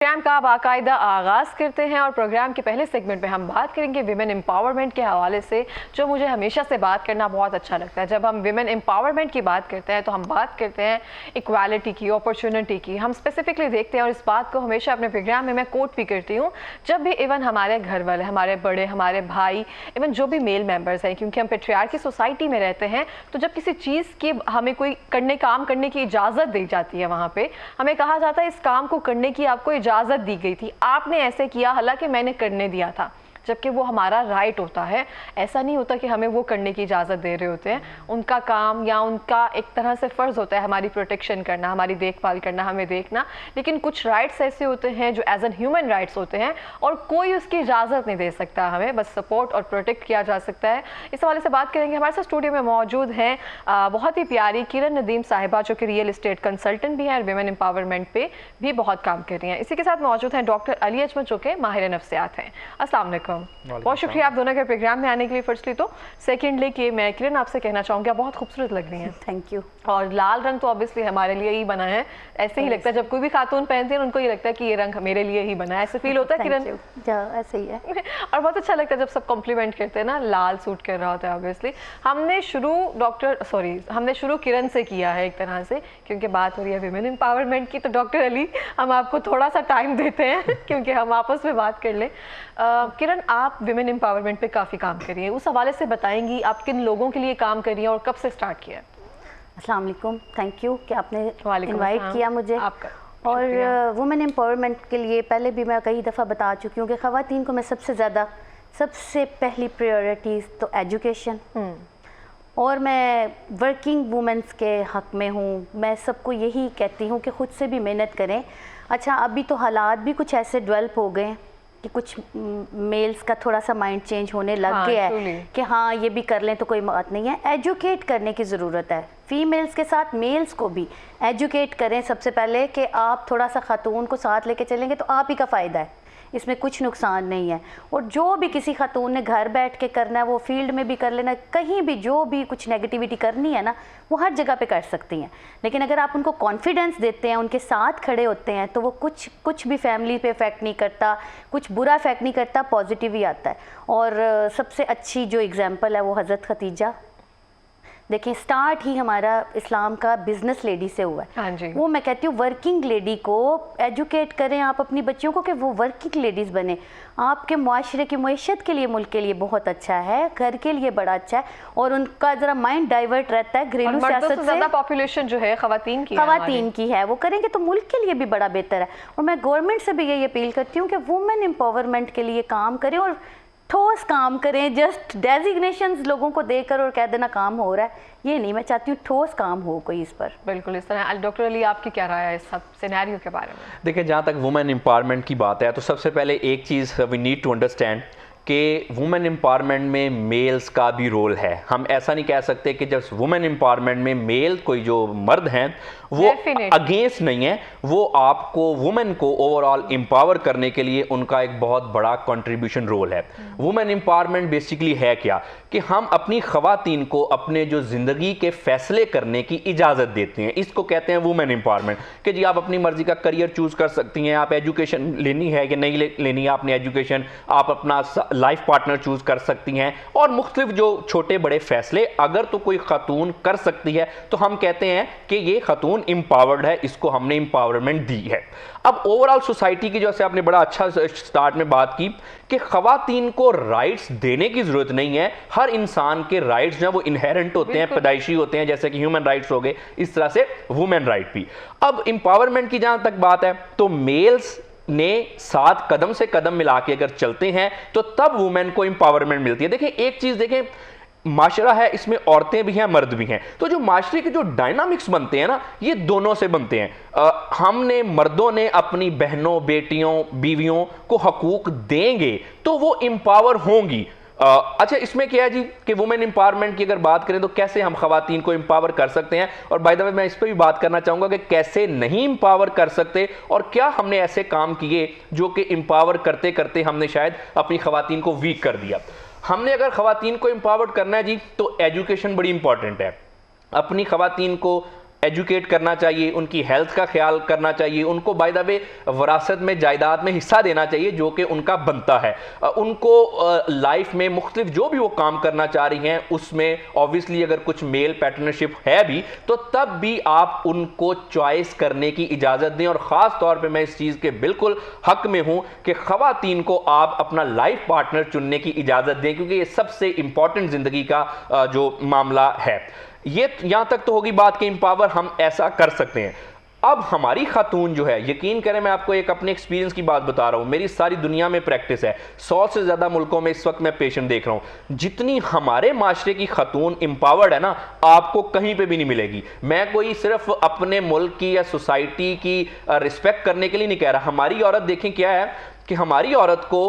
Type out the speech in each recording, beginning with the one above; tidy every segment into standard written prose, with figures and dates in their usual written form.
Programme का बाकायदा आगाज़ करते हैं और प्रोग्राम के पहले सेगमेंट में हम बात करेंगे विमेन एम्पावरमेंट के हवाले से, जो मुझे हमेशा से बात करना बहुत अच्छा लगता है। जब हम विमेन एम्पावरमेंट की बात करते हैं तो हम बात करते हैं इक्वालिटी की, अपॉर्चुनिटी की। हम स्पेसिफिकली देखते हैं और इस बात को हमेशा अपने प्रोग्राम में मैं कोट भी करती हूँ, जब भी इवन हमारे घर वाले, हमारे बड़े, हमारे भाई, इवन जो भी मेल मेम्बर्स हैं, क्योंकि हम पेट्रियार्की सोसाइटी में रहते हैं, तो जब किसी चीज़ की हमें कोई काम करने की इजाज़त दी जाती है, वहाँ पर हमें कहा जाता है इस काम को करने की आपको इजाज़त दी गई थी, आपने ऐसे किया, हालांकि मैंने करने दिया था, जबकि वो हमारा राइट होता है। ऐसा नहीं होता कि हमें वो करने की इजाज़त दे रहे होते हैं। उनका काम या उनका एक तरह से फ़र्ज़ होता है हमारी प्रोटेक्शन करना, हमारी देखभाल करना, हमें देखना। लेकिन कुछ राइट्स ऐसे होते हैं जो एज एन ह्यूमन राइट्स होते हैं और कोई उसकी इजाज़त नहीं दे सकता, हमें बस सपोर्ट और प्रोटेक्ट किया जा सकता है। इस हवाले से बात करेंगे। हमारे साथ स्टूडियो में मौजूद हैं बहुत ही प्यारी किरण नदीम साहिबा, जो कि रियल इस्टेट कंसल्टेंट भी हैं और विमेन एम्पावरमेंट पे भी बहुत काम कर रही हैं। इसी के साथ मौजूद हैं डॉक्टर अली अजमत, जो कि माहिर नफ्सियात हैं। अस्सलाम वालेकुम। बहुत शुक्रिया आप दोनों के प्रोग्राम में आने के लिए फर्स्टली तो। सेकेंडली कि मैं किरण आपसे कहना चाहूँगी, आप बहुत खूबसूरत लग रही हैं। Thank you. और लाल रंग तो ऑब्वियसली हमारे लिए ही बना है, ऐसे ही लगता है जब कोई भी खातून पहनती है उनको ये लगता है कि ये रंग मेरे लिए ही बना है, ऐसे फील होता है किरण? ऐसे ही है। और बहुत अच्छा लगता है जब सब कॉम्प्लीमेंट करते हैं ना, लाल सूट कर रहा होता है। ऑब्वियसली हमने शुरू किरण से किया है एक तरह से, क्योंकि बात हो रही है विमेन एम्पावरमेंट की। तो डॉक्टर अली, हम आपको थोड़ा सा टाइम देते हैं क्योंकि हम आपस में बात कर लें। किरण, आप विमेन एम्पावरमेंट पे काफ़ी काम कर रही हैं, उस हवाले से बताएंगी आप किन लोगों के लिए काम कर रही हैं और कब से स्टार्ट किया? अस्सलाम वालेकुम, थैंक यू कि आपने इनवाइट किया मुझे। आपका और वुमेन एम्पावरमेंट के लिए पहले भी मैं कई दफ़ा बता चुकी हूँ कि ख़वातीन को मैं सबसे पहली प्रायोरिटी तो एजुकेशन, और मैं वर्किंग वुमेंस के हक़ में हूँ। मैं सबको यही कहती हूँ कि ख़ुद से भी मेहनत करें। अच्छा, अभी तो हालात भी कुछ ऐसे डेवलप हो गए कि कुछ मेल्स का थोड़ा सा माइंड चेंज होने लग गया है कि हाँ ये भी कर लें तो कोई बात नहीं है। एजुकेट करने की ज़रूरत है, फीमेल्स के साथ मेल्स को भी एजुकेट करें सबसे पहले कि आप थोड़ा सा खातून को साथ लेके चलेंगे तो आप ही का फ़ायदा है, इसमें कुछ नुकसान नहीं है। और जो भी किसी खातून ने घर बैठ के करना है वो फील्ड में भी कर लेना, कहीं भी जो भी कुछ नेगेटिविटी करनी है ना वो हर जगह पे कर सकती हैं। लेकिन अगर आप उनको कॉन्फिडेंस देते हैं, उनके साथ खड़े होते हैं, तो वो कुछ भी फैमिली पे इफ़ेक्ट नहीं करता, कुछ बुरा इफ़ेक्ट नहीं करता, पॉजिटिव ही आता है। और सबसे अच्छी जो एग्ज़ाम्पल है वो हज़रत खदीजा। देखिए, स्टार्ट ही हमारा इस्लाम का बिजनेस लेडी से हुआ है। हाँ जी। वो मैं कहती हूँ वर्किंग लेडी को एजुकेट करें आप अपनी बच्चियों को कि वो वर्किंग लेडीज़ बने। आपके मुआशरे की मईशत के लिए, मुल्क के लिए बहुत अच्छा है, घर के लिए बड़ा अच्छा है, और उनका ज़रा माइंड डाइवर्ट रहता है घरेलू सियासत से। ज़्यादा पॉपुलेशन जो है ख़वातीन की है, वो करेंगे तो मुल्क के लिए भी बड़ा बेहतर है। और मैं गवर्नमेंट से भी यही अपील करती हूँ कि वुमेन एम्पावरमेंट के लिए काम करें और ठोस काम करें। जस्ट डेजिग्नेशंस लोगों को देकर और कह देना काम हो रहा है, ये नहीं। मैं चाहती हूँ ठोस काम हो कोई इस पर। बिल्कुल इस तरह। डॉक्टर अली, आपकी क्या राय है इस सब सिनेरियो के बारे में? देखिए, जहाँ तक वुमेन एम्पावरमेंट की बात है तो सबसे पहले एक चीज़ वी नीड टू अंडरस्टैंड कि वुमेन एम्पावरमेंट में मेल्स का भी रोल है। हम ऐसा नहीं कह सकते कि जब वुमेन एम्पावरमेंट में मेल कोई जो मर्द हैं वो अगेंस्ट नहीं है, वो आपको वुमेन को ओवरऑल एम्पावर करने के लिए उनका एक बहुत बड़ा कंट्रीब्यूशन रोल है। वुमेन एम्पावरमेंट बेसिकली है क्या कि हम अपनी ख़वातीन को अपने जो ज़िंदगी के फ़ैसले करने की इजाज़त देते हैं, इसको कहते हैं वुमेन एम्पावरमेंट। कि जी आप अपनी मर्ज़ी का करियर चूज़ कर सकती हैं, आप एजुकेशन लेनी है कि नहीं लेनी है आपने एजुकेशन, आप अपना लाइफ पार्टनर चूज़ कर सकती हैं, और मुख्तलिफ जो छोटे बड़े फ़ैसले अगर तो कोई खातून कर सकती है तो हम कहते हैं कि ये खातून एम्पावर्ड है, इसको हमने एम्पावरमेंट दी है। अब ओवरऑल सोसाइटी की, जैसे आपने बड़ा अच्छा स्टार्ट में बात की कि ख़वातीन को राइट्स देने की ज़रूरत नहीं है। हर इंसान के राइट्स जो वो इनहेरेंट होते हैं, पैदाइशी होते हैं, जैसे कि ह्यूमन राइट्स हो गए, इस तरह से वुमेन राइट भी। अब एम्पावरमेंट की जहाँ तक बात है तो मेल्स ने साथ कदम से कदम मिला के अगर चलते हैं तो तब वुमेन को एम्पावरमेंट मिलती है। देखें, एक चीज़ देखें, माशरा है, इसमें औरतें भी हैं, मर्द भी हैं, तो जो माशरे के जो डायनामिक्स बनते हैं ना, ये दोनों से बनते हैं। हमने मर्दों ने अपनी बहनों, बेटियों, बीवियों को हकूक देंगे तो वो एम्पावर होंगी। अच्छा, इसमें क्या है जी कि वुमेन एम्पावरमेंट की अगर बात करें तो कैसे हम ख़वातीन को एम्पावर कर सकते हैं, और बाय द वे मैं इस पर भी बात करना चाहूँगा कि कैसे नहीं एम्पावर कर सकते, और क्या हमने ऐसे काम किए जो कि एम्पावर करते करते हमने शायद अपनी ख़वातीन को वीक कर दिया। हमने अगर ख़वातीन को एम्पावर करना है जी तो एजुकेशन बड़ी इंपॉर्टेंट है। अपनी ख़वातीन को एजुकेट करना चाहिए, उनकी हेल्थ का ख्याल करना चाहिए, उनको बाय द वे वरासत में जायदाद में हिस्सा देना चाहिए जो कि उनका बनता है। उनको लाइफ में मुख्तलिफ जो भी वो काम करना चाह रही हैं उसमें ऑब्वियसली अगर कुछ मेल पैटर्नरशिप है भी तो तब भी आप उनको चॉइस करने की इजाज़त दें। और ख़ास तौर पे मैं इस चीज़ के बिल्कुल हक में हूं कि ख़वातीन को आप अपना लाइफ पार्टनर चुनने की इजाज़त दें, क्योंकि ये सबसे इंपॉर्टेंट ज़िंदगी का जो मामला है। ये यहां तक तो होगी बात कि एम्पावर हम ऐसा कर सकते हैं। अब हमारी खातून जो है, यकीन करें मैं आपको एक अपने एक्सपीरियंस की बात बता रहा हूं, मेरी सारी दुनिया में प्रैक्टिस है, 100 से ज़्यादा मुल्कों में इस वक्त मैं पेशेंट देख रहा हूं। जितनी हमारे माशरे की खातून एम्पावर्ड है ना, आपको कहीं पे भी नहीं मिलेगी। मैं कोई सिर्फ अपने मुल्क की या सोसाइटी की रिस्पेक्ट करने के लिए नहीं कह रहा। हमारी औरत देखें क्या है कि हमारी औरत को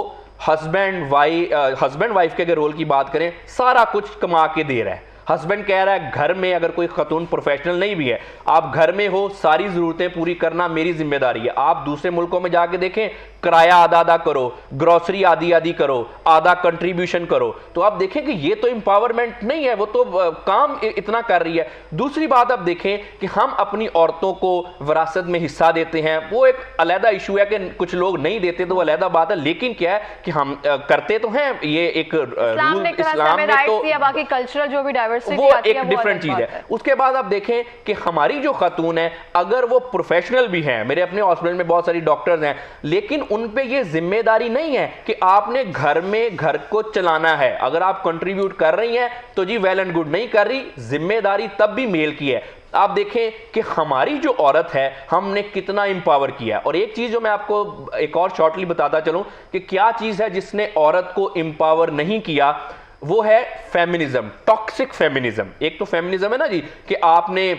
हस्बैंड वाइफ के अगर रोल की बात करें, सारा कुछ कमा के दे रहा है। हस्बैंड कह रहा है घर में अगर कोई खातून प्रोफेशनल नहीं भी है, आप घर में हो, सारी ज़रूरतें पूरी करना मेरी जिम्मेदारी है। आप दूसरे मुल्कों में जाके देखें, किराया आधा आधा करो, ग्रोसरी आधी आधी करो, आधा कंट्रीब्यूशन करो, तो आप देखें कि ये तो एम्पावरमेंट नहीं है, वो तो काम इतना कर रही है। दूसरी बात आप देखें कि हम अपनी औरतों को विरासत में हिस्सा देते हैं, वो एक अलहदा इशू है कि कुछ लोग नहीं देते तो वो अलहदा बात है, लेकिन क्या है कि हम करते तो हैं। ये एक रूल इस्लाम में तो बाकी कल्चरल जो भी वो एक डिफरेंट चीज है। उसके बाद आप देखें कि हमारी जो खातून है अगर वो प्रोफेशनल भी हैं, मेरे अपने हॉस्पिटल में बहुत सारी डॉक्टर्स हैं, लेकिन उन पे ये जिम्मेदारी नहीं है कि आपने घर में घर को चलाना है। अगर आप कंट्रीब्यूट कर रही हैं तो जी वेल एंड गुड, नहीं कर रही, जिम्मेदारी तब भी मेल की है। आप देखें कि हमारी जो औरत है हमने कितना एम्पावर किया है। और एक चीज जो मैं आपको एक और शॉर्टली बताता चलूं कि क्या चीज है जिसने औरत को एम्पावर नहीं किया, वो है फेमिनिज्म, टॉक्सिक फेमिनिज्म। एक तो फेमिनिज्म है ना जी कि आपने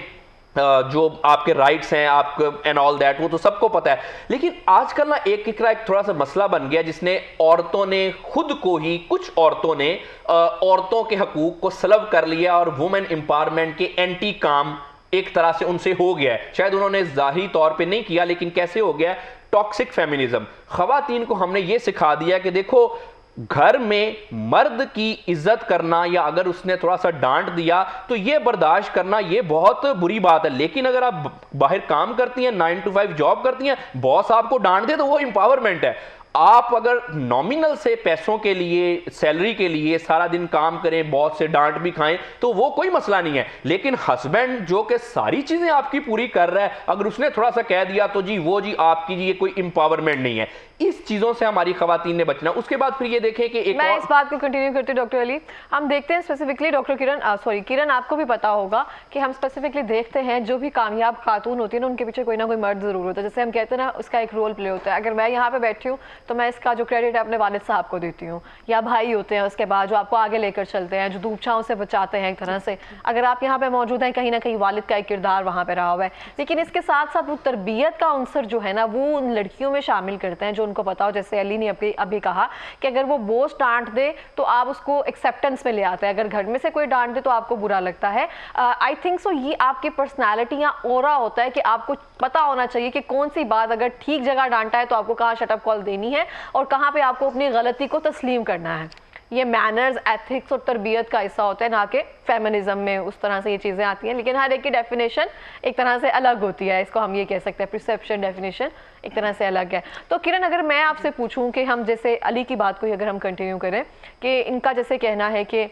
जो आपके राइट्स हैं आप एंड ऑल दैट, वो तो सबको पता है, लेकिन आजकल ना एक थोड़ा सा मसला बन गया जिसने औरतों ने खुद को ही, कुछ औरतों ने औरतों के हकूक को सलब कर लिया और वुमेन एम्पावरमेंट के एंटी काम एक तरह से उनसे हो गया है। शायद उन्होंने जाहिरी तौर पे नहीं किया, लेकिन कैसे हो गया? Toxic feminism. खवातीन को हमने ये सिखा दिया कि देखो, घर में मर्द की इज्जत करना या अगर उसने थोड़ा सा डांट दिया तो ये बर्दाश्त करना ये बहुत बुरी बात है, लेकिन अगर आप बाहर काम करती हैं, 9 to 5 जॉब करती हैं, बॉस आपको डांट दे तो वो एम्पावरमेंट है। आप अगर नॉमिनल से पैसों के लिए, सैलरी के लिए सारा दिन काम करें, बॉस से डांट भी खाएं, तो वो कोई मसला नहीं है। लेकिन हस्बैंड जो कि सारी चीजें आपकी पूरी कर रहा है, अगर उसने थोड़ा सा कह दिया तो जी वो जी आपकी जी ये कोई एम्पावरमेंट नहीं है। इस चीजों से हमारी खवातीन ने बचना। उसके बाद फिर ये देखें कि एक मैं इस बात को कंटिन्यू करती हूं डॉक्टर अली, हम देखते हैं स्पेसिफिकली डॉक्टर किरण आपको भी पता होगा कि हम स्पेसिफिकली देखते हैं जो भी कामयाब खातून होती है ना, उनके पीछे कोई ना कोई मर्द जरूर होता है। जैसे हम कहते हैं ना, उसका एक रोल प्ले होता है। अगर मैं यहाँ पे बैठी हूँ तो मैं इसका जो क्रेडिट है अपने वालिद साहब को देती हूँ, या भाई होते हैं उसके बाद जो आपको आगे लेकर चलते हैं, जो धूप छांव से बचाते हैं एक तरह से। अगर आप यहाँ पे मौजूद हैं, कहीं ना कहीं वालिद का एक किरदार वहाँ पे रहा हुआ है। लेकिन इसके साथ साथ वो तरबियत का अंसर जो है ना, वो उन लड़कियों में शामिल करते हैं जो उनको पता हो। जैसे अली ने अभी कहा कि अगर वो बॉस डांट दे तो आप उसको एक्सेप्टेंस में ले आते हैं, अगर घर में से कोई डांट दे तो आपको बुरा लगता है। आई थिंक सो ये आपकी पर्सनैलिटी या ऑरा होता है कि आपको पता होना चाहिए कि कौन सी बात अगर ठीक जगह डांटा है तो आपको कहाँ शटअप कॉल देनी है और कहाँ पे आपको अपनी गलती को तस्लीम करना है। ये मैनर्स, एथिक्स और तरबियत का हिस्सा होता है, ना कि फेमिनिज्म में उस तरह से ये चीज़ें आती हैं। लेकिन हर एक की डेफिनेशन एक तरह से अलग होती है, इसको हम ये कह सकते हैं प्रिसेप्शन डेफिनेशन एक तरह से अलग है। तो किरण, अगर मैं आपसे पूछूं कि हम जैसे अली की बात को ही अगर हम कंटिन्यू करें कि इनका जैसे कहना है कि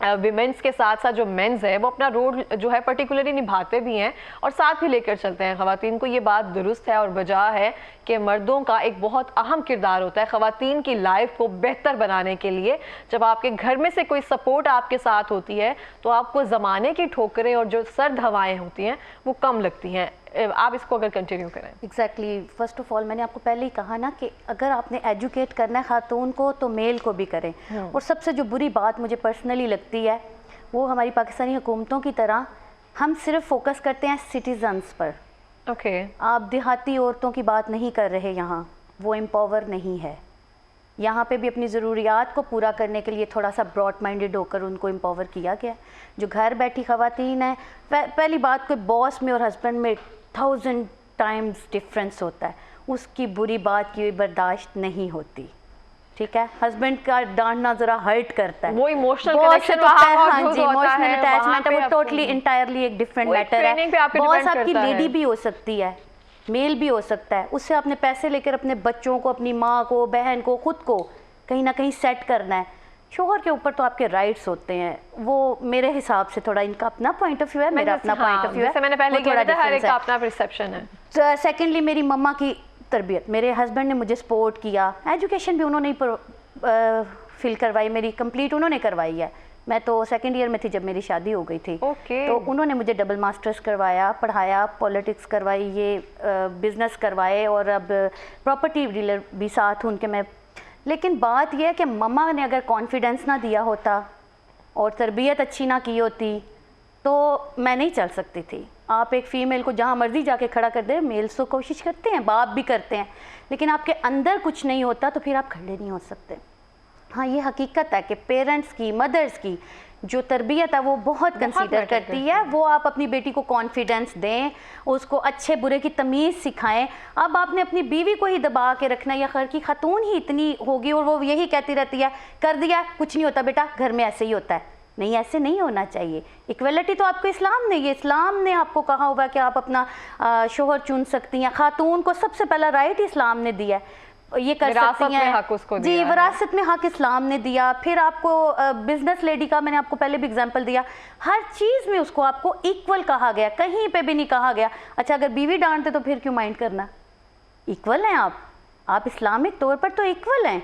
विमेंस के साथ साथ जो मेंस है वो अपना रोल जो है पर्टिकुलरली निभाते भी हैं और साथ भी लेकर चलते हैं खवातीन को। ये बात दुरुस्त है और बजा है कि मर्दों का एक बहुत अहम किरदार होता है खवातीन की लाइफ को बेहतर बनाने के लिए। जब आपके घर में से कोई सपोर्ट आपके साथ होती है तो आपको ज़माने की ठोकरें और जो सर्द हवाएं होती हैं वो कम लगती हैं। आप इसको अगर कंटिन्यू करें। एग्जैक्टली, फर्स्ट ऑफ ऑल मैंने आपको पहले ही कहा ना कि अगर आपने एजुकेट करना है खातून को तो मेल को भी करें। और सबसे जो बुरी बात मुझे पर्सनली लगती है वो हमारी पाकिस्तानी हुकूमतों की तरह हम सिर्फ फोकस करते हैं सिटीजन्स पर। आप देहाती औरतों की बात नहीं कर रहे, यहाँ वो एम्पावर नहीं है। यहाँ पे भी अपनी ज़रूरियात को पूरा करने के लिए थोड़ा सा ब्रॉड माइंडेड होकर उनको एम्पावर किया गया। जो घर बैठी खवातीन है, पहली बात कोई बॉस में और हस्बैंड में 1000 टाइम्स डिफरेंस होता है, उसकी बुरी बात की बर्दाश्त नहीं होती। ठीक है, हस्बैंड का डांटना जरा हर्ट करता है, वो इमोशनल कनेक्शन वहां हाँ जी, इमोशनल अटैचमेंट है, वो टोटली इंटायरली एक डिफरेंट मैटर है। बॉस आपकी लेडी भी हो सकती है, मेल भी हो सकता है, उससे आपने पैसे लेकर अपने बच्चों को, अपनी माँ को, बहन को, खुद को कहीं ना कहीं सेट करना है। शोहर के ऊपर तो आपके राइट्स होते हैं, वो मेरे हिसाब से थोड़ा, इनका अपना पॉइंट ऑफ व्यू है, मेरा अपना पॉइंट ऑफ व्यू है, मैंने पहले कहा था हर एक का अपना परसेप्शन है। सेकेंडली मेरी मम्मा की तरबियत, मेरे हस्बैंड ने मुझे सपोर्ट किया, एजुकेशन भी उन्होंने फिल करवाई, मेरी कंप्लीट उन्होंने करवाई है। मैं तो सेकंड ईयर में थी जब मेरी शादी हो गई थी। तो उन्होंने मुझे डबल मास्टर्स करवाया, पढ़ाया, पॉलिटिक्स करवाई, ये बिज़नेस करवाए, और अब प्रॉपर्टी डीलर भी साथ हूँ उनके मैं। लेकिन बात यह है कि मम्मा ने अगर कॉन्फिडेंस ना दिया होता और तरबियत अच्छी ना की होती तो मैं नहीं चल सकती थी। आप एक फ़ीमेल को जहाँ मर्जी जाके खड़ा कर दे, मेल्स तो कोशिश करते हैं, बाप भी करते हैं, लेकिन आपके अंदर कुछ नहीं होता तो फिर आप खड़े नहीं हो सकते। हाँ, ये हकीकत है कि पेरेंट्स की, मदर्स की जो तरबियत है वो बहुत कंसीडर करती है। वो आप अपनी बेटी को कॉन्फिडेंस दें, उसको अच्छे बुरे की तमीज़ सिखाएं। अब आपने अपनी बीवी को ही दबा के रखना, या घर की खातून ही इतनी होगी और वो यही कहती रहती है, कर दिया कुछ नहीं होता बेटा, घर में ऐसे ही होता है। नहीं, ऐसे नहीं होना चाहिए। इक्वलिटी तो आपको इस्लाम ने, ये इस्लाम ने आपको कहा हुआ कि आप अपना शोहर चुन सकती हैं। खातून को सबसे पहला राइट इस्लाम ने दिया है, ये कर सकती हैं हक उसको जी, विरासत में हक इस्लाम ने दिया। फिर आपको बिजनेस लेडी का मैंने आपको पहले भी एग्जांपल दिया, हर चीज़ में उसको आपको इक्वल कहा गया, कहीं पे भी नहीं कहा गया अच्छा अगर बीवी डांटते तो फिर क्यों माइंड करना, इक्वल हैं आप इस्लामिक तौर पर तो इक्वल हैं।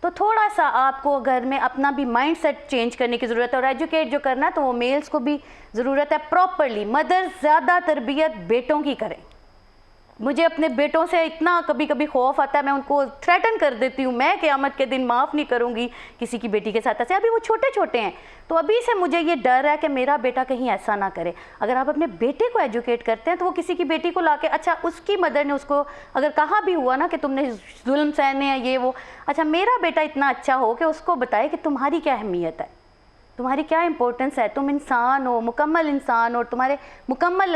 तो थोड़ा सा आपको घर में अपना भी माइंड सेट चेंज करने की ज़रूरत है, और एजुकेट जो करना है तो वो मेल्स को भी ज़रूरत है प्रॉपरली। मदर्स ज़्यादा तरबियत बेटों की करें। मुझे अपने बेटों से इतना कभी कभी खौफ आता है, मैं उनको थ्रेटन कर देती हूँ, मैं क़यामत के दिन माफ़ नहीं करूँगी किसी की बेटी के साथ ऐसे। अभी वो छोटे छोटे हैं तो अभी से मुझे ये डर है कि मेरा बेटा कहीं ऐसा ना करे। अगर आप अपने बेटे को एजुकेट करते हैं तो वो किसी की बेटी को लाके, अच्छा उसकी मदर ने उसको अगर कहा भी हुआ ना कि तुमने जुल्म सहने हैं ये वो, अच्छा मेरा बेटा इतना अच्छा हो कि उसको बताए कि तुम्हारी क्या अहमियत है, तुम्हारी क्या इंपॉर्टेंस है, तुम इंसान हो, मुकम्मल इंसान हो, तुम्हारे मुकम्मल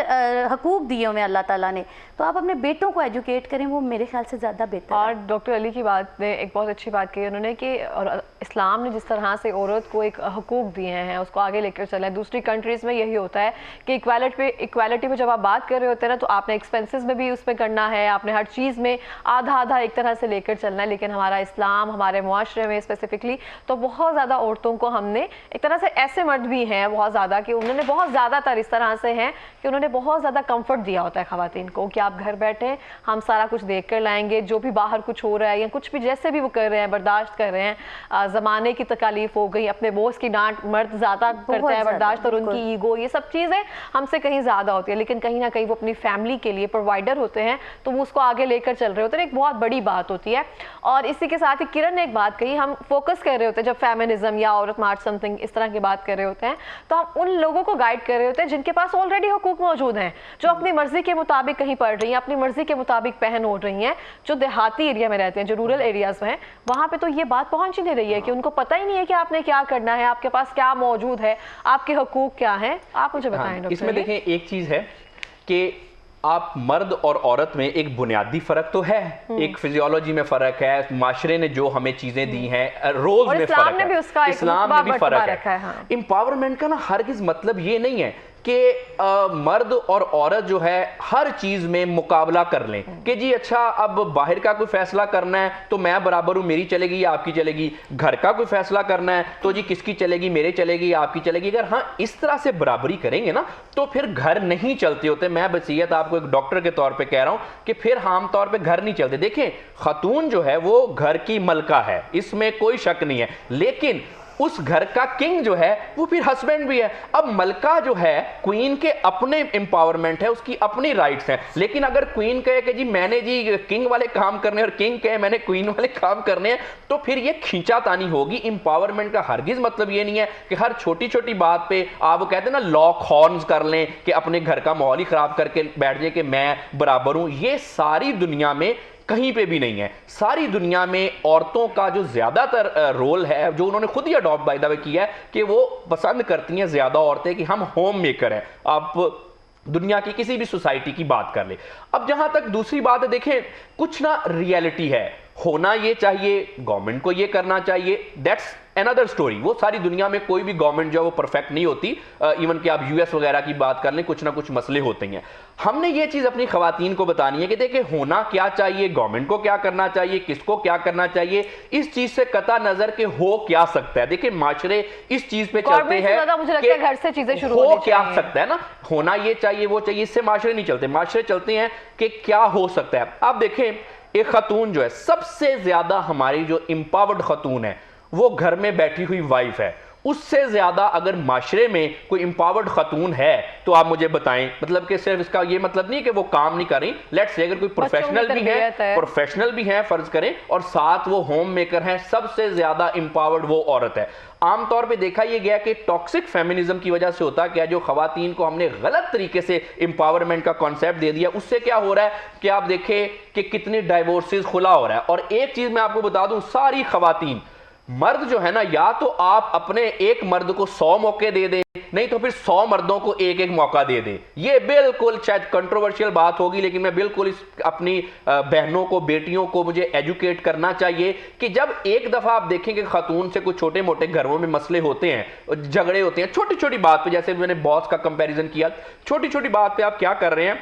हकूक़ दिए हुए अल्लाह ताला ने। तो आप अपने बेटों को एजुकेट करें, वो मेरे ख्याल से ज़्यादा बेहतर और है। डॉक्टर अली की बात ने एक बहुत अच्छी बात कही उन्होंने कि और इस्लाम ने जिस तरह से औरत को एक हकूक़ दिए हैं उसको आगे लेकर चला है। दूसरी कंट्रीज़ में यही होता है कि इक्वालिटी पे जब आप बात कर रहे होते हैं ना तो आपने एक्सपेंसेस में भी उस पर करना है, आपने हर चीज़ में आधा आधा एक तरह से लेकर चलना है। लेकिन हमारा इस्लाम, हमारे मुआशरे में स्पेसिफिकली तो बहुत ज़्यादा औरतों को हमने एक तरह से, ऐसे मर्द भी हैं बहुत ज़्यादा कि उन्होंने बहुत ज़्यादातर इस तरह से हैं कि उन्होंने बहुत ज़्यादा कंफर्ट दिया होता है ख़वातीन को कि आप घर बैठे हम सारा कुछ देख कर लाएंगे, जो भी बाहर कुछ हो रहा है या कुछ भी जैसे भी वो कर रहे हैं बर्दाश्त कर रहे हैं। ज़माने की तकालीफ हो गई, अपने बॉस की डांट मर्द ज़्यादा करते हैं बर्दाश्त, और उनकी ईगो, ये सब चीज़ें हमसे कहीं ज़्यादा होती है। लेकिन कहीं ना कहीं वो अपनी फैमिली के लिए प्रोवाइडर होते हैं तो वो उसको आगे लेकर चल रहे होते हैं, एक बहुत बड़ी बात होती है। और इसी के साथ ही किरण ने एक बात कही, हम फोकस कर रहे होते हैं जब फेमिनिज्म या औरत मार्च समथिंग इस तरह की बात कर रहे होते हैं तो हम उन लोगों को गाइड कर रहे होते हैं जिनके पास ऑलरेडी हुकूक मौजूद हैं, जो अपनी मर्जी के मुताबिक कहीं पढ़ रही हैं, अपनी मर्जी के मुताबिक पहन ओढ़ रही हैं, जो देहाती एरिया में रहते हैं, जो रूरल एरियाज में हैं, वहाँ पे तो ये बात पहुँच ही नहीं रही है कि उनको पता ही नहीं है कि आपने क्या करना है, आपके पास क्या मौजूद है, आपके हुकूक क्या हैं। आप मुझे बताएं। इसमें देखें एक चीज़ है कि आप मर्द और औरत में एक बुनियादी फ़र्क तो है, एक फिजियोलॉजी में फ़र्क है, माशरे ने जो हमें चीज़ें दी हैं, रोल्स में फ़र्क है, इस्लाम में भी फ़र्क है। एम्पावरमेंट का ना हरगिज़ मतलब ये नहीं है कि मर्द और औरत जो है हर चीज़ में मुकाबला कर लें कि जी अच्छा अब बाहर का कोई फैसला करना है तो मैं बराबर हूँ, मेरी चलेगी या आपकी चलेगी, घर का कोई फैसला करना है तो जी किसकी चलेगी, मेरे चलेगी या आपकी चलेगी। अगर हाँ इस तरह से बराबरी करेंगे ना तो फिर घर नहीं चलते होते। मैं बसीयत आपको एक डॉक्टर के तौर पर कह रहा हूँ कि फिर आम तौर पर घर नहीं चलते। देखें खातून जो है वो घर की मलका है, इसमें कोई शक नहीं है, लेकिन उस घर का किंग जो है वो फिर हस्बैंड भी है। अब मलका जो है क्वीन के अपने एम्पावरमेंट है, उसकी अपनी राइट्स हैं, लेकिन अगर क्वीन कहे कि जी मैंने जी किंग वाले काम करने और किंग कहे मैंने क्वीन वाले काम करने हैं तो फिर ये खींचातानी होगी। एम्पावरमेंट का हरगिज मतलब ये नहीं है कि हर छोटी छोटी बात पे आप वो कहते हैं ना लॉक हॉर्न्स कर लें कि अपने घर का माहौल ही खराब करके बैठ जाए कि मैं बराबर हूं। ये सारी दुनिया में कहीं पे भी नहीं है। सारी दुनिया में औरतों का जो ज्यादातर रोल है, जो उन्होंने खुद ही अडॉप्ट बाय द वे किया है, कि वो पसंद करती हैं ज्यादा औरतें कि हम होम मेकर हैं। आप दुनिया की किसी भी सोसाइटी की बात कर ले। अब जहां तक दूसरी बात है, देखें कुछ ना रियलिटी है, होना ये चाहिए, गवर्नमेंट को ये करना चाहिए, दैट्स अनदर स्टोरी। वो सारी दुनिया में कोई भी गवर्नमेंट जो है वो परफेक्ट नहीं होती, इवन कि आप यूएस वगैरह की बात कर लें, कुछ ना कुछ मसले होते हैं। हमने ये चीज़ अपनी खवातीन को बतानी है कि देखिए होना क्या चाहिए, गवर्नमेंट को क्या करना चाहिए, किसको क्या करना चाहिए, इस चीज़ से कता नज़र के हो क्या सकता है। देखिए माशरे इस चीज़ पे चलते हैं, मुझे लगता है घर से चीज़ें शुरू हो क्या सकता है ना, होना ये चाहिए वो चाहिए, इससे माशरे नहीं चलते। माशरे चलते हैं कि क्या हो सकता है। आप देखें एक खतून जो है, सबसे ज्यादा हमारी जो एम्पावर्ड खतून है वो घर में बैठी हुई वाइफ है। उससे ज्यादा अगर माशरे में कोई एम्पावर्ड खतून है तो आप मुझे बताएं। मतलब कि सिर्फ इसका ये मतलब नहीं कि वो काम नहीं कर रही, लेट्स से अगर कोई प्रोफेशनल भी है फर्ज करें, और साथ वो होम मेकर हैं, सबसे ज्यादा एम्पावर्ड वो औरत है। आमतौर पे देखा यह गया कि टॉक्सिक फेमिनिज्म की वजह से होता क्या, जो खवातीन को हमने गलत तरीके से एम्पावरमेंट का कॉन्सेप्ट दे दिया, उससे क्या हो रहा है कि आप देखें कि कितने डाइवोर्सेस खुला हो रहा है। और एक चीज मैं आपको बता दूं, सारी खवातीन, मर्द जो है ना, या तो आप अपने एक मर्द को 100 मौके दे दें, नहीं तो फिर 100 मर्दों को एक एक मौका दे दें। ये बिल्कुल शायद कंट्रोवर्शियल बात होगी, लेकिन मैं बिल्कुल इस अपनी बहनों को, बेटियों को मुझे एजुकेट करना चाहिए कि जब एक दफा आप देखें कि खातून से कुछ छोटे मोटे घरों में मसले होते हैं, झगड़े होते हैं, छोटी छोटी बात पे, जैसे मैंने बॉस का कंपैरिजन किया, छोटी छोटी बात पे आप क्या कर रहे हैं,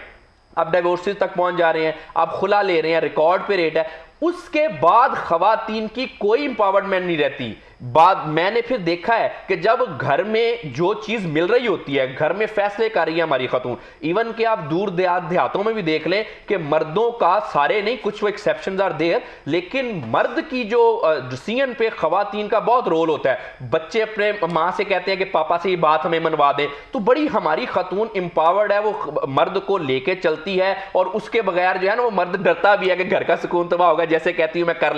आप डाइवोर्सेस तक पहुंच जा रहे हैं, आप खुला ले रहे हैं, रिकॉर्ड पे रेट है, उसके बाद खवातीन की कोई इंपावरमेंट नहीं रहती। बाद मैंने फिर देखा है कि जब घर में जो चीज मिल रही होती है, घर में फैसले कर रही है हमारी खतून, इवन कि आप दूर देहातों में भी देख लें कि मर्दों का, सारे नहीं, कुछ वो एक्सेप्शंस आर देयर, लेकिन मर्द की जो डिसीजन पे खवातीन का बहुत रोल होता है। बच्चे अपने माँ से कहते हैं कि पापा से ये बात हमें मनवा दे, तो बड़ी हमारी खतून एम्पावर्ड है, वो मर्द को लेके चलती है, और उसके बगैर जो है ना वो मर्द डरता भी है कि घर का सुकून तबाह होगा, जैसे कहती हूँ मैं कर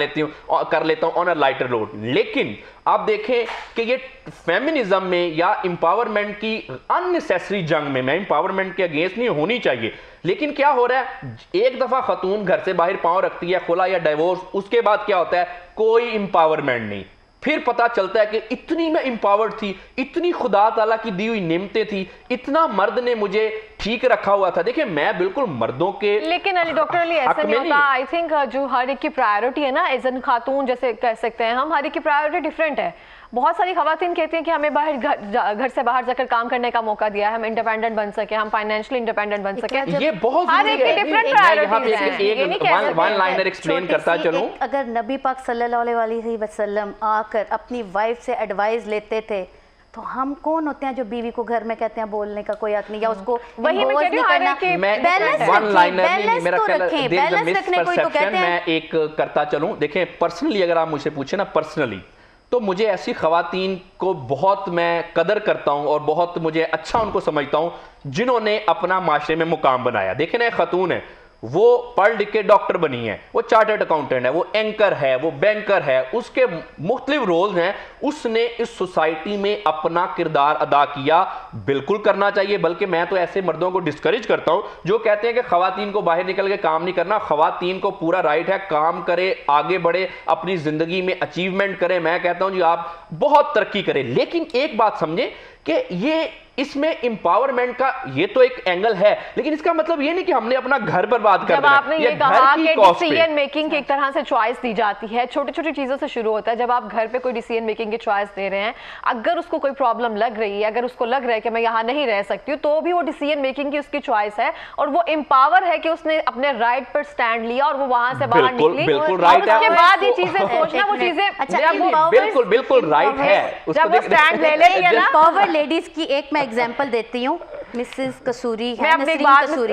लेता हूँ ऑन अ लाइटर नोट। लेकिन आप देखें कि ये फेमिनिज्म में या एम्पावरमेंट की अननेसेसरी जंग में, मैं एम्पावरमेंट के अगेंस्ट नहीं होनी चाहिए, लेकिन क्या हो रहा है, एक दफा खतून घर से बाहर पांव रखती है, खुला या डाइवोर्स, उसके बाद क्या होता है, कोई एम्पावरमेंट नहीं। फिर पता चलता है कि इतनी मैं एम्पावर्ड थी, इतनी खुदा ताला की दी हुई नेमतें थी, इतना मर्द ने मुझे ठीक रखा हुआ था। देखिए मैं बिल्कुल मर्दों के, लेकिन अली डॉक्टर अली ऐसा नहीं होता। आई थिंक जो हर एक की प्रायोरिटी है ना, एज एन खातून जैसे कह सकते हैं हम, हर एक की प्रायोरिटी डिफरेंट है। बहुत सारी खवातीन कहती हैं कि हमें बाहर घर से बाहर जाकर काम करने का मौका दिया है, हम इंडिपेंडेंट बन सके, हम फाइनेंशियली इंडिपेंडेंट बन सके। ये बहुत हर एक की डिफरेंट प्रायोरिटीज हैं। वन लाइनर एक्सप्लेन करता चलूं, अगर नबी पाक सल्लल्लाहु अलैहि वसल्लम आकर अपनी वाइफ से एडवाइस लेते थे, तो हम कौन होते हैं जो बीवी को घर में कहते हैं बोलने का कोई हक नहीं, या उसको वही मैं कह रही हूं, बैलेंस रखने कोई तो कहते हैं। मैं एक करता चलूं, देखें पर्सनली अगर आप मुझसे पूछे ना, पर्सनली तो मुझे ऐसी खवातीन को बहुत मैं कदर करता हूं और बहुत मुझे अच्छा उनको समझता हूं जिन्होंने अपना माशरे में मुकाम बनाया। देखें ना, एक खतून है, वो पढ़ लिख के डॉक्टर बनी है, वो चार्टर्ड अकाउंटेंट है, वो एंकर है, वो बैंकर है, उसके मुख्तलिफ रोल्स हैं, उसने इस सोसाइटी में अपना किरदार अदा किया। बिल्कुल करना चाहिए, बल्कि मैं तो ऐसे मर्दों को डिस्करेज करता हूं जो कहते हैं कि खवातीन को बाहर निकल के काम नहीं करना। खवातीन को पूरा राइट है, काम करे, आगे बढ़े, अपनी जिंदगी में अचीवमेंट करे। मैं कहता हूं जी आप बहुत तरक्की करें, लेकिन एक बात समझे कि ये इसमें एम्पावरमेंट का ये तो एक एंगल है, लेकिन इसका मतलब ये नहीं कि हमने अपना घर बर्बाद कर दिया। आपने ये कहा कि डिसीजन मेकिंग की एक तरह से चॉइस दी जाती है, छोटी छोटी चीजों से शुरू होता है। जब आप घर पे कोई डिसीजन मेकिंग की चॉइस दे रहे हैं, अगर उसको कोई प्रॉब्लम लग रही है, अगर उसको लग रहा है कि मैं यहाँ नहीं रह सकती हूँ, तो भी वो डिसीजन मेकिंग की उसकी चॉइस है, और वो एम्पावर है कि उसने अपने राइट पर स्टैंड लिया और वो वहां से बाहर निकली। बिल्कुल राइट है, उसके बाद ये चीजें सोचना, वो चीजें बिल्कुल राइट है, जब वो स्टैंड ले लेती है ना। पावर लेडीज की एक मैं एग्जांपल देती हूँ, मिसेस कसूरी है, मैं अपनी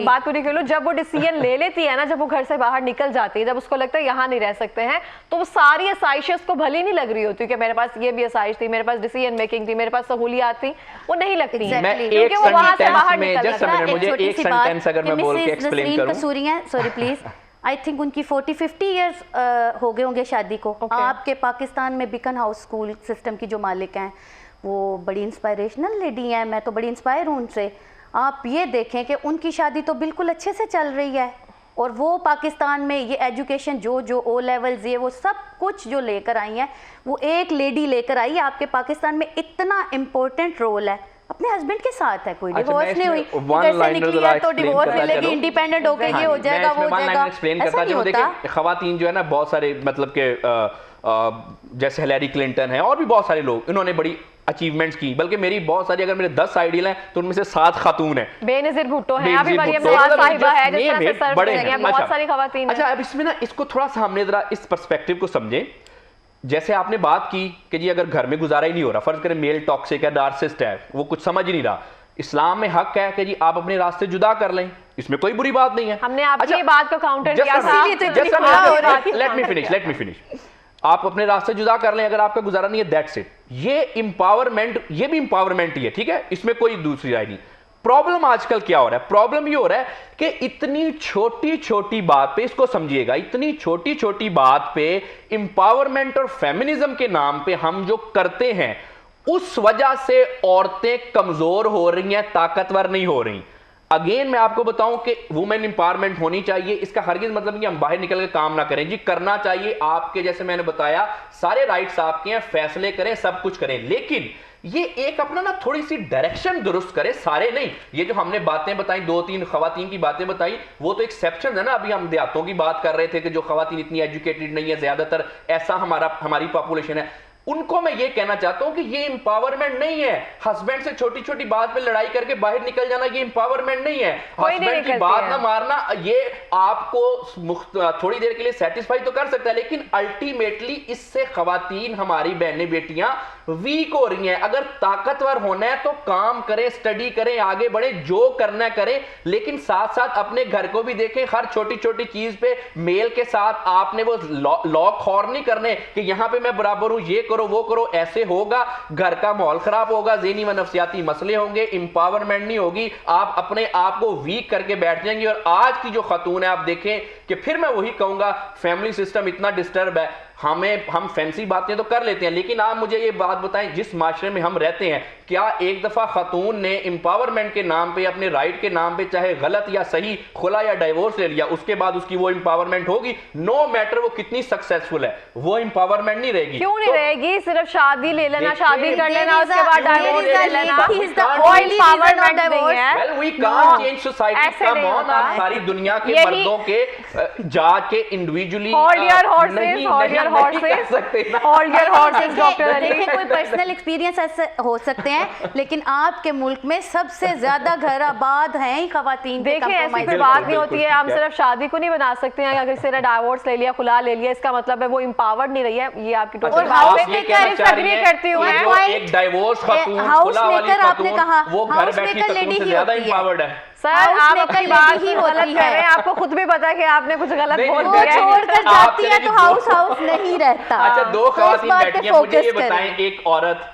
बात पूरी कर लूं। जब वो डिसीजन ले लेती है ना, जब वो घर से बाहर निकल जाती है, जब उसको लगता है यहाँ नहीं रह सकते हैं, तो वो सारी आसाइशें उसको भली नहीं लग रही होती कि मेरे पास ये भी आसाइश थी, मेरे पास डिसीजन मेकिंग थी, मेरे पास सहूलियात थी, वो नहीं लगती क्योंकि वो वहां से बाहर निकल जाता है। मुझे एक सेंटेंस अगर मैं बोल के एक्सप्लेन करूं, कसूरी है, सॉरी प्लीज, आई थिंक उनकी 40-50 ईयर्स हो गए होंगे शादी को। आपके पाकिस्तान में बिकन हाउस स्कूल सिस्टम की जो मालिक हैं, वो बड़ी इंस्पायरेशनल लेडी हैं, मैं तो बड़ी इंस्पायर हूँ उनसे। आप ये देखें कि उनकी शादी तो बिल्कुल अच्छे से चल रही है, और वो पाकिस्तान में ये एजुकेशन जो ओ लेवल्स, ये वो सब कुछ जो लेकर आई हैं, वो एक लेडी लेकर आई है। आपके पाकिस्तान में इतना इम्पोर्टेंट रोल है अपने हस्बैंड के साथ है, कोई अच्छा, डिवोर्स नहीं हुई, घर से निकली है तो डिवोर्स मिलेगी, इंडिपेंडेंट हो गई, ये हो जाएगा, वो हो जाएगा, ऐसा नहीं होता। खवातीन जो है ना, बहुत सारे मतलब के जैसे हिलेरी क्लिंटन है और भी बहुत सारे लोग, इन्होंने बड़ी अचीवमेंट्स की, बल्कि मेरी बहुत सारी, अगर मेरे 10 आइडियल हैं तो उनमें से 7 खातून हैं। बेनज़ीर भुट्टो है, अभी मरियम नवाज साहिबा है, जिस तरह से सर्व करेंगे, बहुत सारी खवातीन हैं। अच्छा, अब इसमें ना इसको थोड़ा सा हमने जरा इस पर्सपेक्टिव को समझें। जैसे आपने बात की कि जी अगर घर में गुजारा ही नहीं हो रहा, फर्ज करें मेल टॉक्सिक है, नार्सिसिस्ट है, वो कुछ समझ ही नहीं रहा, इस्लाम में हक है कि जी आप अपने रास्ते जुदा कर लें, इसमें कोई बुरी बात नहीं है। हमने आपकी बात को काउंटर किया था। Let me finish. आप अपने रास्ते जुदा कर लें, अगर आपका गुजारा नहीं है, दैट्स इट। ये इंपावरमेंट, ये भी इंपावरमेंट ही है, ठीक है, इसमें कोई दूसरी राय नहीं। प्रॉब्लम आजकल क्या हो रहा है? प्रॉब्लम ये हो रहा है कि इतनी छोटी छोटी बात पे, इसको समझिएगा, इतनी छोटी छोटी बात पे इंपावरमेंट और फेमिनिज्म के नाम पे हम जो करते हैं, उस वजह से औरतें कमजोर हो रही हैं, ताकतवर नहीं हो रही। अगेन मैं आपको बताऊं कि वुमेन इंपावरमेंट होनी चाहिए, इसका हरगिज मतलब नहीं कि हम बाहर निकल के काम ना करें, जी करना चाहिए। आपके जैसे मैंने बताया, सारे राइट्स आपके हैं, फैसले करें, सब कुछ करें, लेकिन ये एक अपना ना थोड़ी सी डायरेक्शन दुरुस्त करे, सारे नहीं। ये जो हमने बातें बताई, 2-3 खवातीन की बातें बताई, वो तो एक्सेप्शन है ना। अभी हम देहातों की बात कर रहे थे कि जो खवातीन इतनी एजुकेटेड नहीं है, ज्यादातर ऐसा हमारी पॉपुलेशन है, उनको मैं ये कहना चाहता हूं कि ये इंपावरमेंट नहीं है। हस्बैंड से छोटी छोटी बात पे लड़ाई करके बाहर निकल जाना, ये इंपावरमेंट नहीं है। हस्बैंड की बात ना मारना, ये आपको थोड़ी देर के लिए सेटिस्फाई तो कर सकता है, लेकिन अल्टीमेटली इससे खवातीन, हमारी बहनें बेटियां वीक हो रही हैं। अगर ताकतवर होना है तो काम करें, स्टडी करें, आगे बढ़े, जो करना करें, लेकिन साथ साथ अपने घर को भी देखें। हर छोटी छोटी चीज पे मेल के साथ आपने वो लॉक खौर नहीं करने कि यहां पे मैं बराबर हूं, ये करो, वो करो, ऐसे होगा घर का माहौल खराब होगा, ज़हनी व नफ्सियाती मसले होंगे, इंपावरमेंट नहीं होगी, आप अपने आप को वीक करके बैठ जाएंगे। और आज की जो खातून है, आप देखें कि फिर मैं वही कहूंगा, फैमिली सिस्टम इतना डिस्टर्ब है, हम फैंसी बातें तो कर लेते हैं, लेकिन आप मुझे ये बात बताएं, जिस माशरे में हम रहते हैं, क्या एक दफा खातून ने इंपावरमेंट के नाम पे, अपने राइट के नाम पे, चाहे गलत या सही, खुला या डाइवोर्स ले लिया, उसके बाद उसकी वो इंपावरमेंट होगी? नो मैटर वो कितनी सक्सेसफुल है, वो इंपावरमेंट नहीं रहेगी। क्यों नहीं रहेगी? सिर्फ शादी ले लेना, शादी कर लेना, उसके बाद डाइवोर्स ले लेना, वो इंपावरमेंट नहीं है। Well we can't change society, come on. आप सारी दुनिया के मर्दों के जाके इंडिविजुअली देखिए, कोई पर्सनल एक्सपीरियंस ऐसे हो सकते हैं, लेकिन आपके मुल्क में सबसे ज्यादा घर आबाद हैं ही खवातीन। देखिए, ऐसी कोई बात नहीं होती है, हम सिर्फ शादी को नहीं बना सकते हैं। अगर किसी ने डाइवोर्स ले लिया, खुला ले लिया, इसका मतलब है वो इंपावर्ड नहीं रही है। ये आपकी टोटल बात पे एग्री करती हूं। एक डाइवोर्स खातून, खुला वाली खातून, वो घर बैठी खातून से ज्यादा इंपावर्ड है। सर, आप अपनी बात ही गलत कर रहे हैं, आपको खुद भी पता है कि आपने कुछ गलत बोल दिया है। छोड़कर जाती है तो हाउस नहीं रहता। अच्छा, 2 खवातीन बैठी हैं, मुझे ये बताएं, एक औरत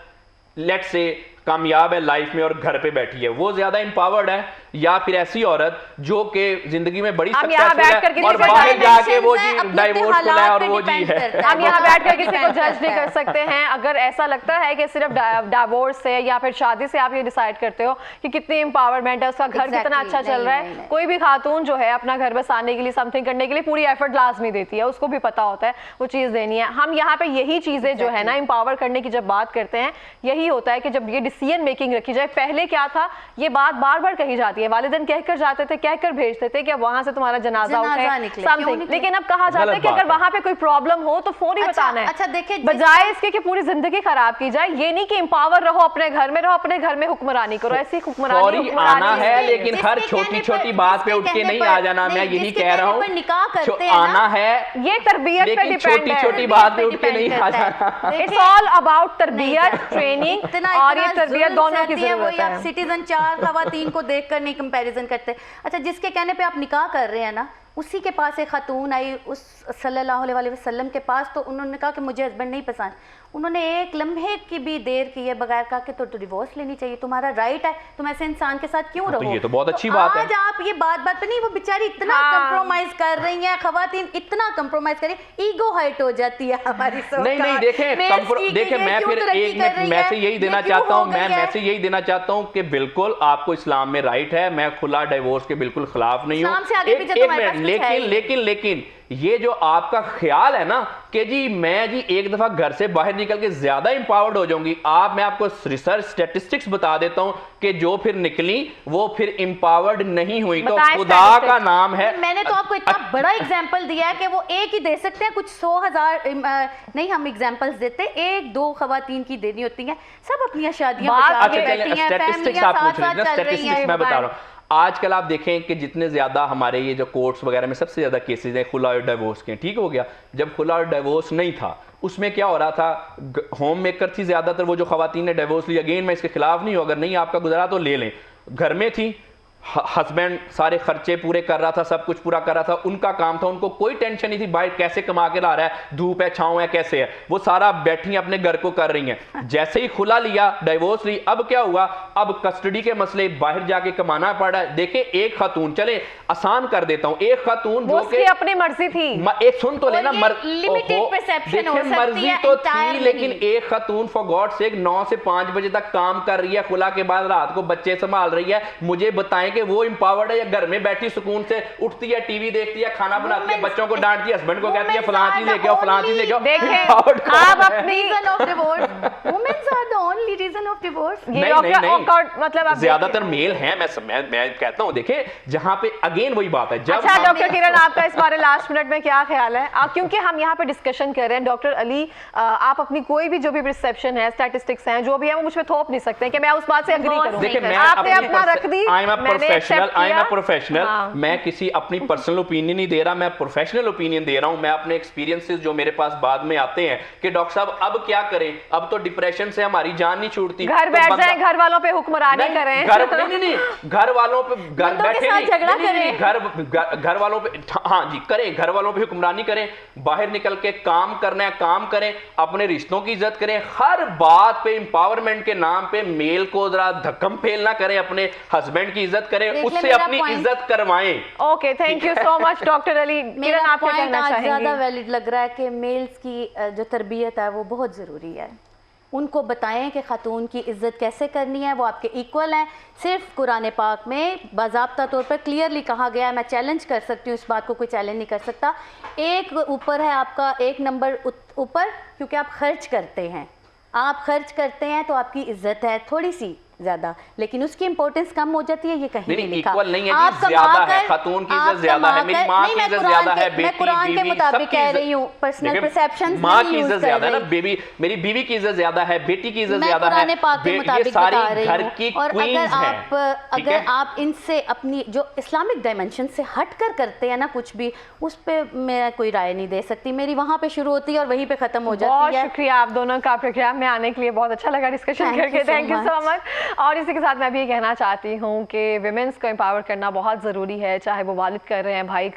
लेट्स से कामयाब है लाइफ में और घर पे बैठी है, वो ज्यादा इंपावर्ड है या फिर ऐसी औरत जो कि जिंदगी में बड़ी सक्सेसफुल है और बाहर जाके वो जी डाइवोर्स को लाया और वो जी है? हम यहाँ बैठकर किसी को जज नहीं कर सकते हैं। अगर ऐसा लगता है कि सिर्फ डाइवोर्स से या फिर शादी से आप ये डिसाइड करते हो कि कितनी इंपावरमेंट है, उसका घर कितना अच्छा चल रहा है, कोई भी खातून जो है अपना घर बसाने के लिए, समथिंग करने के लिए पूरी एफर्ट लाजमी देती है, उसको भी पता होता है वो चीज़ देनी है। हम यहाँ पे यही चीज़ें जो है ना, इंपावर करने की जब बात करते हैं, यही होता है कि जब ये डिसीजन मेकिंग रखी जाए। पहले क्या था, ये बात बार बार कही जाती है, वालिदैन कहकर जाते थे, कहकर भेजते थे कि वहां से तुम्हारा जनाजा उठे, समथिंग, लेकिन अब कहा जाता है कि अगर वहां पे कोई प्रॉब्लम हो तो फौरी बताना है। अच्छा देखिए, बजाय इसके कि पूरी जिंदगी खराब की जाए। ये नहीं कि एम्पावर रहो, अपने घर में रहो, अपने घर में हुक्मरानी करो, ऐसी हुक्मरानी आना है, लेकिन हर छोटी छोटी बात पे उठ के नहीं आ जाना। मैं यही कह रहा हूँ, निकाह करते हैं आना है, ये तरबियत पे डिपेंड है, छोटी छोटी बात पे उठ के नहीं आ जाना। इट्स ऑल अबाउट तरबियत, ट्रेनिंग, और ये तरबियत दोनों की जरूरत है। आप सिटीजन 4 खवातीन को देखकर नहीं कंपैरिजन करते। अच्छा, जिसके कहने पे आप निकाह कर रहे हैं ना, उसी के पास एक खातून आई उस सल्लल्लाहु अलैहि वसल्लम के पास, तो उन्होंने कहा कि मुझे हस्बैंड नहीं पसंद। उन्होंने एक लम्हे की भी देर की है बगैर कहा कि तो डिवोर्स लेनी चाहिए, तुम्हारा राइट है, तुम ऐसे इंसान के साथ क्यों रहो। ये तो बहुत अच्छी बात है। आज आप ये बात पे नहीं, वो बेचारी इतना कंप्रोमाइज कर रही है, खवातीन इतना कंप्रोमाइज करें, ईगो हर्ट हो जाती है हमारी। नहीं देखें, मैं फिर एक मैसेज यही देना चाहता हूँ, मैं मैसेज यही देना चाहता हूँ कि बिल्कुल आपको इस्लाम में राइट है, मैं खुला डिवोर्स के बिल्कुल खिलाफ नहीं हूँ। लेकिन ये जो आपका ख्याल है ना कि जी मैं जी एक दफा घर से बाहर निकल के ज्यादा इंपावर्ड हो जाऊंगी, मैं आपको रिसर्च स्टैटिस्टिक्स बता देता हूं कि जो फिर निकली वो फिर इंपावर्ड नहीं हुई। तो खुदा का नाम है, मैंने तो आपको इतना बड़ा एग्जांपल दिया है कि वो एक ही दे सकते हैं, कुछ 100,000 नहीं हम एग्जांपल्स देते, 1-2 खवातीन की देनी होती हैं, सब अपनी शादियां बचा के बैठी हैं, फैमिलियां साथ-साथ चल रही हैं। मैं बता रहा हूं आजकल आप देखें कि जितने ज़्यादा हमारे ये जो कोर्ट्स वगैरह में सबसे ज़्यादा केसेस हैं खुला और डिवोर्स के, ठीक हो गया। जब खुला और डिवोर्स नहीं था उसमें क्या हो रहा था, होम मेकर थी ज़्यादातर वो जो खवातीन ने डिवोर्स ली, अगेन मैं इसके खिलाफ नहीं हूँ, अगर नहीं आपका गुजरा तो ले लें, घर में थी, हस्बैंड सारे खर्चे पूरे कर रहा था, सब कुछ पूरा कर रहा था, उनका काम था, उनको कोई टेंशन नहीं थी बाहर कैसे कमा के ला रहा है, धूप है छांव है कैसे है, वो सारा बैठी अपने घर को कर रही हैं। जैसे ही खुला लिया, डिवोर्स ली, अब क्या हुआ, अब कस्टडी के मसले, बाहर जाके कमाना पड़ रहा है। देखिए एक खातून, चले आसान कर देता हूं, एक खातून जो कि अपनी मर्जी थी, एक सुन तो लेना, मर्जी तो थी, लेकिन एक खातून फॉर गॉड सेक 9 से 5 बजे तक काम कर रही है, खुला के बाद रात को बच्चे संभाल रही है। मुझे बताएं कि वो इंपावर्ड है या घर में बैठी सुकून से उठती है, टीवी देखती है, खाना बनाती है, बच्चों को डांटती है, हस्बैंड को कहती है फलां चीज लेके आओ, फलां चीज लेके आओ। आप अपनी reason of divorce, womens are the only reason of divorce. मतलब ज्यादातर मेल हैं, मैं कहता हूं। देखिए जहां पे अगेन वही बात है, जब अच्छा डॉक्टर किरण आपका इस बारे लास्ट मिनट में क्या ख्याल है, क्योंकि हम यहाँ पे डिस्कशन कर रहे हैं। डॉक्टर अली आप अपनी कोई भी जो भी परसेप्शन है, स्टैटिस्टिक्स हैं, जो भी है वो मुझ पे थोप नहीं सकते कि मैं उस बात से एग्री करूं। आपने अपना रख दी, प्रोफेशनल, मैं किसी अपनी पर्सनल ओपिनियन नहीं दे रहा, मैं प्रोफेशनल ओपिनियन दे रहा हूं। मैं अपने एक्सपीरियंसेस जो मेरे पास बाद में आते हैं कि डॉक्टर साहब अब क्या करें, अब तो डिप्रेशन से हमारी जान नहीं छूटती, घर बैठ जाएं, घर वालों पे हुक्मरानी करें, घर वालों पे घर बैठे झगड़ा करें, घर वालों पे, हाँ जी करें, घर वालों पे हुक्मरानी करें, बाहर निकल के काम करना है काम करें, अपने रिश्तों की इज्जत करें, हर बात पे इंपावरमेंट के नाम पे मेल को जरा धक्कम फेल ना करें, अपने हस्बैंड की इज्जत करें, उससे अपनी इज्जत करवाएं। Okay, thank you so much doctor Ali. Kiran आप क्या कहना चाहेंगे? ज्यादा वैलिड लग रहा है कि मेल्स की जो तरबियत है वो बहुत ज़रूरी है, उनको बताएं कि खातून की इज्जत कैसे करनी है, वो आपके इक्वल हैं। सिर्फ कुरान पाक में बाज़ाब्ता तौर पर क्लियरली कहा गया है, मैं चैलेंज कर सकती हूँ इस बात को, कोई चैलेंज नहीं कर सकता। एक ऊपर है आपका, एक नंबर ऊपर, क्योंकि आप खर्च करते हैं, आप खर्च करते हैं तो आपकी इज्जत है थोड़ी सी ज्यादा, लेकिन उसकी इंपॉर्टेंस कम हो जाती है, ये कहीं नहीं लिखा। इक्वल नहीं है, ज्यादा है, खातून की इज्जत ज्यादा है, मेरी मां की इज्जत ज्यादा है, मैं कुरान के मुताबिक कह रही हूँ, पर्सनल परसेप्शंस मां की इज्जत ज्यादा है ना, मेरी बीवी की इज्जत ज्यादा है, बेटी की इज्जत ज्यादा है, ये सारी घर की क्वींस हैं। अगर आप इनसे अपनी जो इस्लामिक डायमेंशन से हटकर करते हैं ना कुछ भी, उस पे मैं कोई राय नहीं दे सकती, मेरी वहां पे शुरू होती है और वहीं पे खत्म हो जाती है। बहुत शुक्रिया आप दोनों का प्रोग्राम में आने के लिए, बहुत अच्छा लगा डिस्कशन करके, थैंक यू सो मच। और इसी के साथ मैं भी ये कहना चाहती हूँ कि विमेंस को एम्पावर करना बहुत ज़रूरी है, चाहे वो वालिद कर रहे हैं, भाई कर